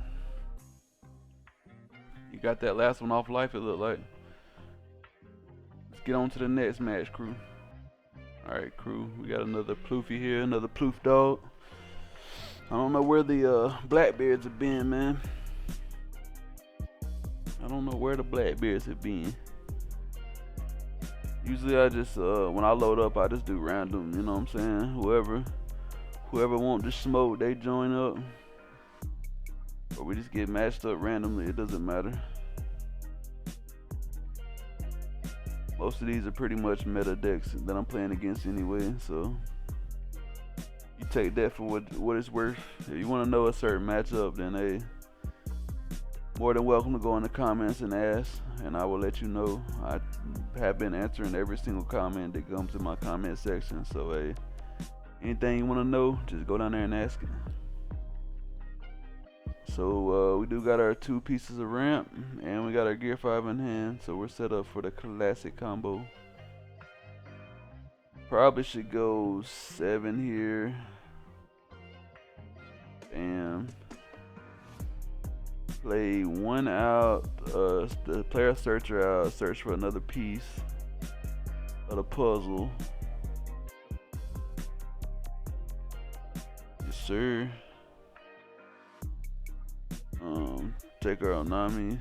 [SPEAKER 1] You got that last one off life, it looked like. Let's get on to the next match, crew. Alright, crew. We got another Ploofy here, another Ploof dog. I don't know where the Blackbeards have been, man. I don't know where the Blackbeards have been. Usually I just, when I load up, I just do random, you know what I'm saying? Whoever want to smoke, they join up. Or we just get matched up randomly, it doesn't matter. Most of these are pretty much meta decks that I'm playing against anyway, so you take that for what it's worth. If you want to know a certain matchup, then hey, more than welcome to go in the comments and ask, and I will let you know. I have been answering every single comment that comes in my comment section. So hey, anything you want to know, just go down there and ask it. So we do got our 2 pieces of ramp, and we got our gear 5 in hand, so we're set up for the classic combo. Probably should go 7 here. Bam. Play 1 out, the player searcher out, search for another piece of the puzzle. Yes, sir. Take our Onami.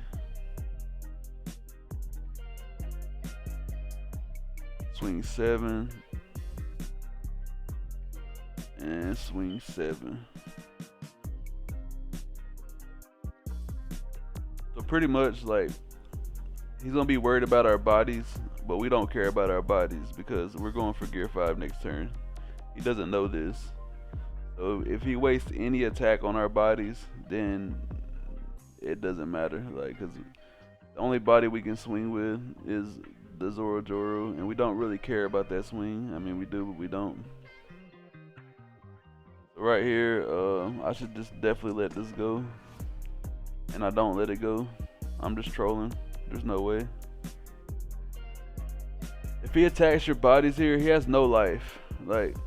[SPEAKER 1] Swing 7. And swing 7. So pretty much like he's gonna be worried about our bodies, but we don't care about our bodies because we're going for gear 5 next turn. He doesn't know this. So if he wastes any attack on our bodies, then it doesn't matter. Like, cause the only body we can swing with is the Zoro Joro, and we don't really care about that swing. I mean, we do, but we don't. So right here, I should just definitely let this go, and I don't let it go. I'm just trolling. There's no way. If he attacks your bodies here, he has no life. Like,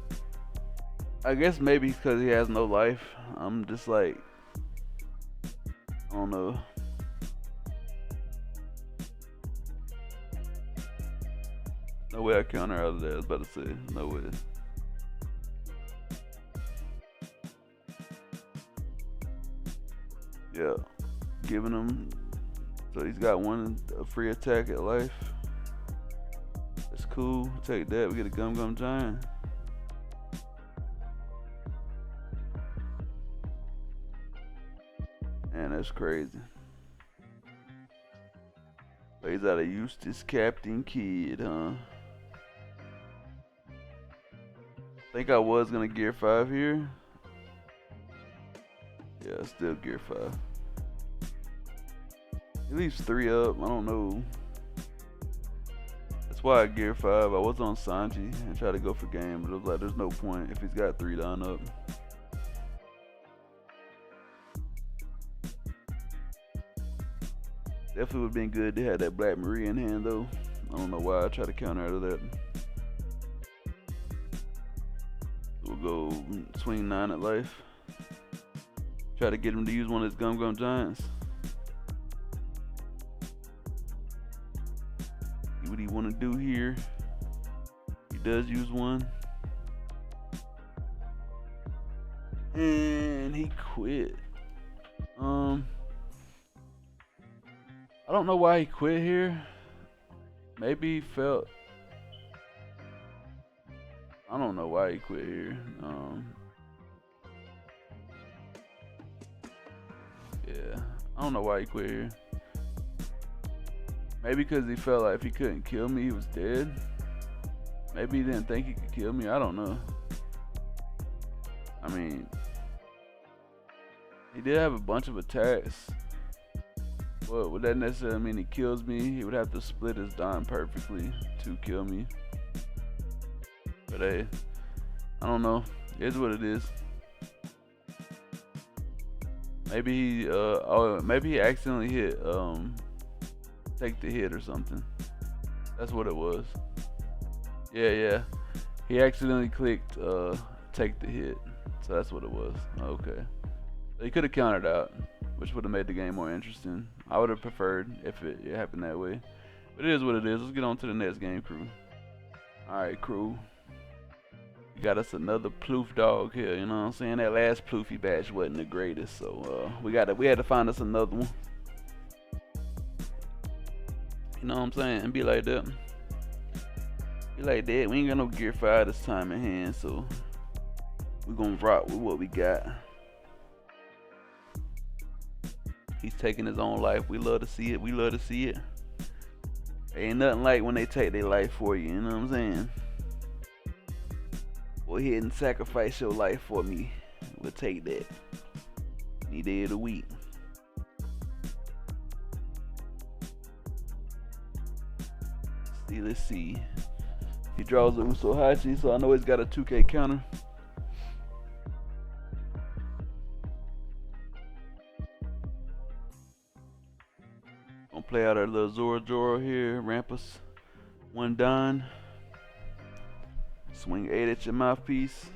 [SPEAKER 1] I guess maybe because he has no life, I'm just like, I don't know. No way I counter out of that. I was about to say, no way. Yeah, giving him. So he's got a free attack at life. That's cool. Take that. We get a Gum Gum Giant. Man, that's crazy. Plays out of Eustace Captain Kid, huh? Think I was gonna gear 5 here. Yeah, still gear 5. He leaves 3 up. I don't know. That's why I gear 5. I was on Sanji and tried to go for game, but it was like there's no point if he's got 3 down up. Definitely would have been good to have that Black Marie in hand though. I don't know why I tried to counter out of that. We'll go swing 9 at life. Try to get him to use one of his Gum Gum Giants. See what he want to do here. He does use one. And he quit. I don't know why he quit here. Maybe he felt. I don't know why he quit here. Yeah, I don't know why he quit here. Maybe because he felt like if he couldn't kill me, he was dead. Maybe he didn't think he could kill me. I don't know. I mean, he did have a bunch of attacks. Well, would that necessarily mean he kills me? He would have to split his dime perfectly to kill me. But hey, I don't know. It is what it is. Maybe he, maybe he accidentally hit, take the hit or something. That's what it was. Yeah. He accidentally clicked, take the hit. So that's what it was. Okay. So he could have countered out, which would have made the game more interesting. I would have preferred if it happened that way. But it is what it is. Let's get on to the next game, crew. Alright, crew. We got us another Ploof dog here, you know what I'm saying? That last Ploofy batch wasn't the greatest, so we had to find us another one. You know what I'm saying? And be like that. Be like that. We ain't got no gear 5 this time in hand, so we're gonna rock with what we got. He's taking his own life. We love to see it. We love to see it. Ain't nothing like when they take their life for you, you know what I'm saying? Go ahead and sacrifice your life for me. We'll take that. Any day of the week. Let's see. He draws a Usohachi, so I know he's got a 2K counter. Gonna play out our little Zoro here. Rampus. 1 Don. Swing 8 at your mouthpiece.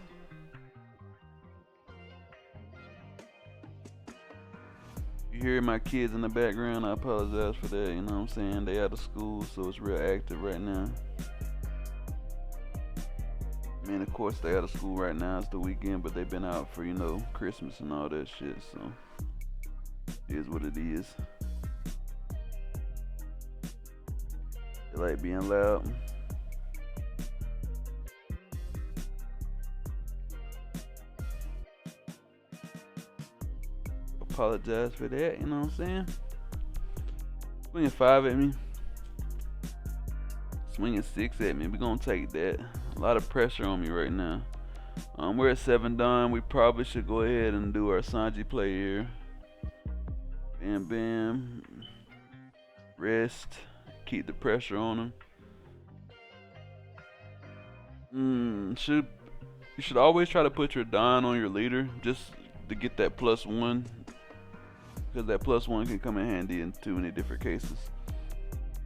[SPEAKER 1] You hear my kids in the background, I apologize for that, you know what I'm saying? They out of school, so it's real active right now. I mean, of course, they out of school right now, it's the weekend, but they've been out for, you know, Christmas and all that shit, so it is what it is. They like being loud. Apologize for that, you know what I'm saying? Swinging 5 at me. Swinging 6 at me. We're gonna take that. A lot of pressure on me right now. We're at 7 done. We probably should go ahead and do our Sanji play here. Bam, bam. Rest. Keep the pressure on him. You should always try to put your Don on your leader just to get that +1. Because that +1 can come in handy in too many different cases.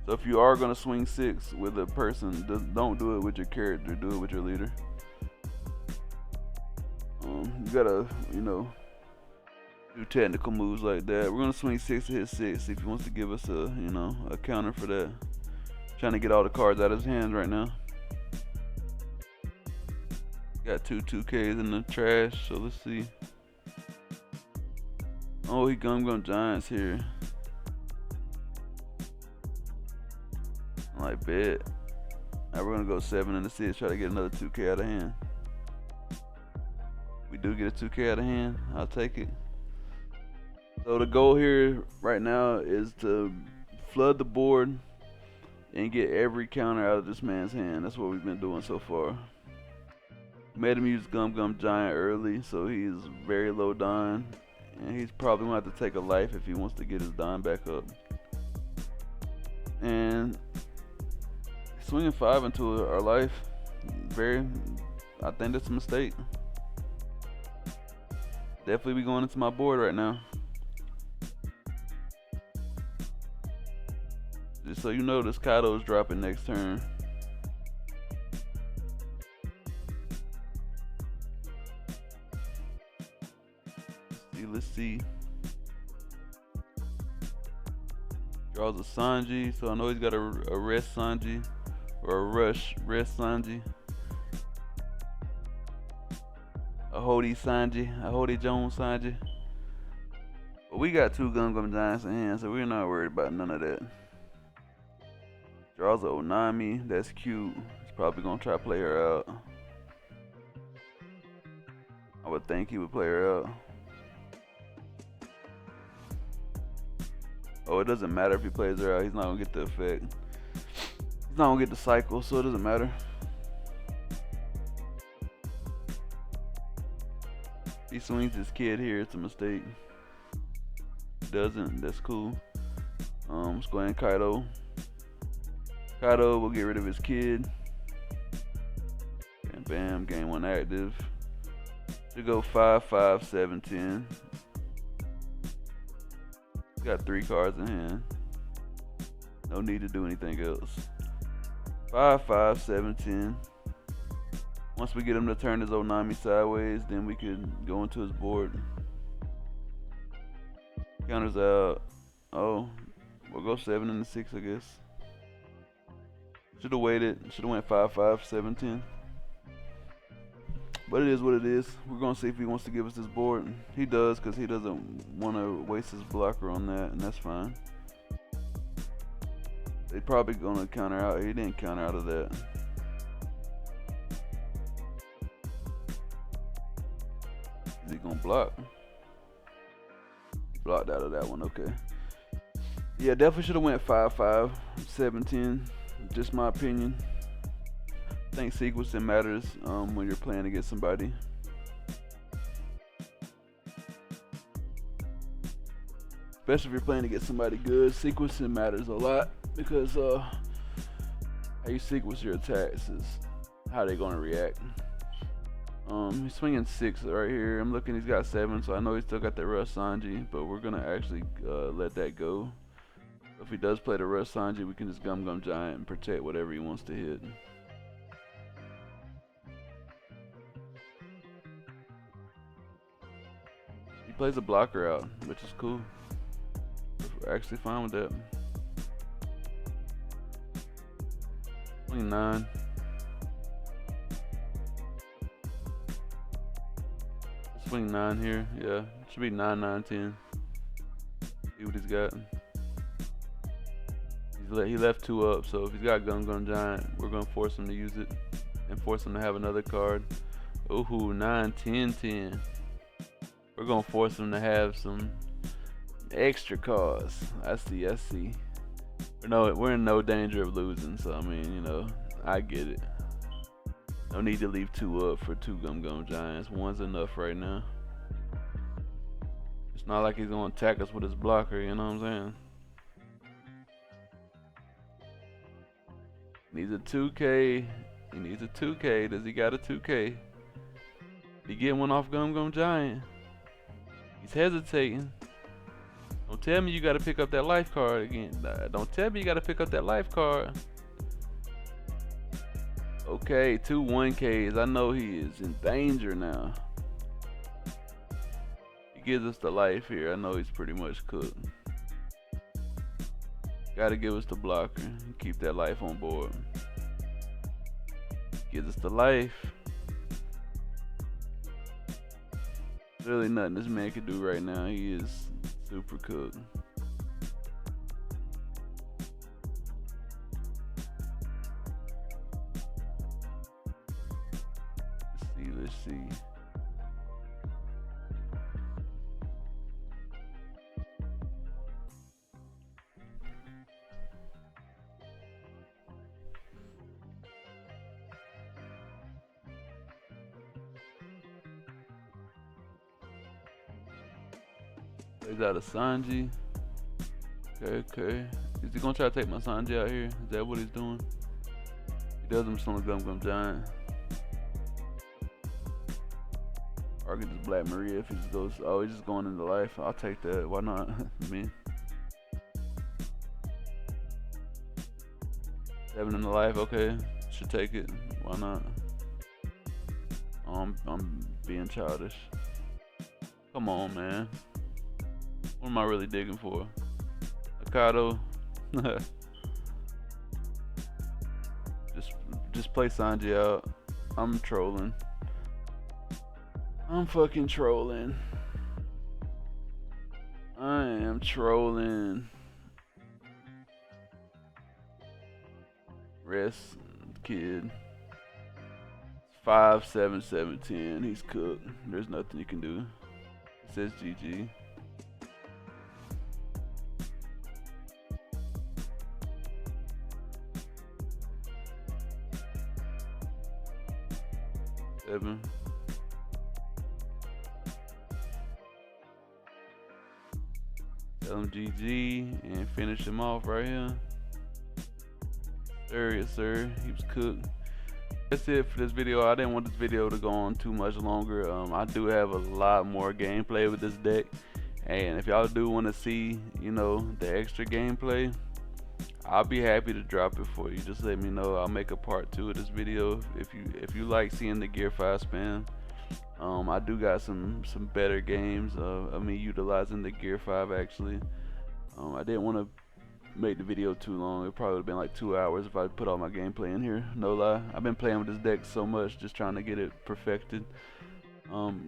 [SPEAKER 1] So if you are going to swing 6 with a person, don't do it with your character, do it with your leader. You gotta, you know, do technical moves like that. We're going to swing 6 to hit 6. See if he wants to give us a, you know, a counter for that. Trying to get all the cards out of his hands right now. Got 2 2Ks in the trash, so let's see. Oh, he Gum Giants here. I like bet. Now we're gonna go 7 and a 6, try to get another 2K out of hand. We do get a 2K out of hand, I'll take it. So the goal here right now is to flood the board and get every counter out of this man's hand. That's what we've been doing so far. Made him use Gum Giant early, so he's very low Don. And he's probably gonna have to take a life if he wants to get his Don back up. And swinging 5 into our life, I think that's a mistake. Definitely be going into my board right now. Just so you know, this Kaido is dropping next turn. Let's see. Draws a Sanji, so I know he's got a rest Sanji or a rest Sanji. A Hody Sanji, a Hody Jones Sanji. But we got 2 Gum Giants in hand, so we're not worried about none of that. Draws a Onami, that's cute. He's probably gonna try to play her out. I would think he would play her out. Oh, it doesn't matter if he plays her out. He's not gonna get the effect. He's not gonna get the cycle, so it doesn't matter. If he swings his kid here, it's a mistake. Doesn't, that's cool. Let's go ahead and Kaido. Kaido will get rid of his kid. And bam, game 1 active. Should go 5, 5, 7, 10. Got 3 cards in hand. No need to do anything else. 5, 5, 7, 10. Once we get him to turn his Onami sideways, then we can go into his board. Counters out. Oh, we'll go 7 and a 6, I guess. Should have waited. Should have went 5, 5, 7, 10. But it is what it is. We're going to see if he wants to give us this board. He does, because he doesn't want to waste his blocker on that, and that's fine. They probably going to counter out. He didn't counter out of that. Is he going to block? He blocked out of that one, okay. Yeah, definitely should have went 5, 5, 7, 10. Just my opinion. I think sequencing matters when you're playing against somebody. Especially if you're playing against somebody good, sequencing matters a lot because how you sequence your attacks is how they gonna react. He's swinging 6 right here. I'm looking, he's got 7, so I know he's still got that Rush Sanji, but we're gonna actually let that go. If he does play the Rush Sanji, we can just Gum Gum Giant and protect whatever he wants to hit. He plays a blocker out, which is cool. We're actually fine with that. Swing 9. Swing 9 here, yeah. It should be 9, 9, 10. See what he's got. He left 2 up, so if he's got Gum Gum Giant, we're gonna force him to use it and force him to have another card. Ooh, 9, 10, 10. We're gonna force him to have some extra cards. I see. We're in no danger of losing, so I mean, you know, I get it. No need to leave 2 up for 2 Gum Gum Giants. 1's enough right now. It's not like he's gonna attack us with his blocker, you know what I'm saying? Needs a 2K. He needs a 2K. Does he got a 2K? He get one off Gum Gum Giant. He's hesitating. Don't tell me you gotta pick up that life card again. Don't tell me you gotta pick up that life card. Okay, 2 1Ks. I know he is in danger now. He gives us the life here. I know he's pretty much cooked. Gotta give us the blocker and keep that life on board. Gives us the life. Really nothing this man can do right now. He is super cooked. Let's see. Plays out a Sanji. Okay. Is he gonna try to take my Sanji out here? Is that what he's doing? He does him some Gum Gum Giant. Or I could just Black Maria if he just goes, oh, he's just going into life. I'll take that. Why not? Me. 7 in the life, okay. Should take it. Why not? I'm being childish. Come on, man. What am I really digging for? Akado. just play Sanji out. I'm trolling. I'm fucking trolling. I am trolling. Rest, kid. 5, 7, 7, 10. He's cooked. There's nothing you can do. It says GG. Seven. Tell him GG and finish him off right here. Sir, yes sir, he was cooked. That's it for this video. I didn't want this video to go on too much longer. I do have a lot more gameplay with this deck, and if y'all do want to see, you know, the extra gameplay, I'll be happy to drop it for you. Just let me know. I'll make a part 2 of this video if you like seeing the Gear 5 spam. I do got some better games of me utilizing the Gear 5 actually. I didn't want to make the video too long. It probably would have been like 2 hours if I put all my gameplay in here, no lie. I've been playing with this deck so much, just trying to get it perfected.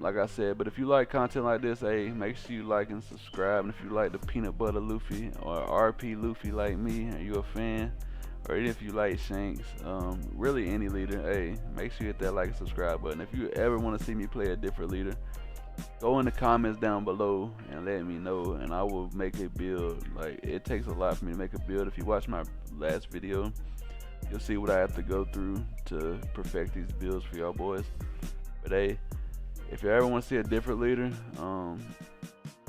[SPEAKER 1] Like I said, but if you like content like this, hey, make sure you like and subscribe. And if you like the Peanut Butter Luffy or RP Luffy like me, are you a fan? Or if you like Shanks, really any leader, hey, make sure you hit that like and subscribe button. If you ever want to see me play a different leader, go in the comments down below and let me know, and I will make a build. Like, it takes a lot for me to make a build. If you watch my last video, you'll see what I have to go through to perfect these builds for y'all boys. But hey, if you ever want to see a different leader,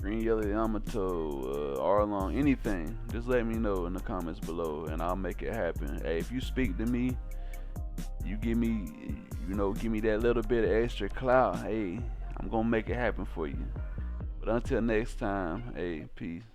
[SPEAKER 1] Green Yellow Yamato, Arlong, anything. Just let me know in the comments below, and I'll make it happen. Hey, if you speak to me, you give me, give me that little bit of extra clout. Hey, I'm gonna make it happen for you. But until next time, hey, peace.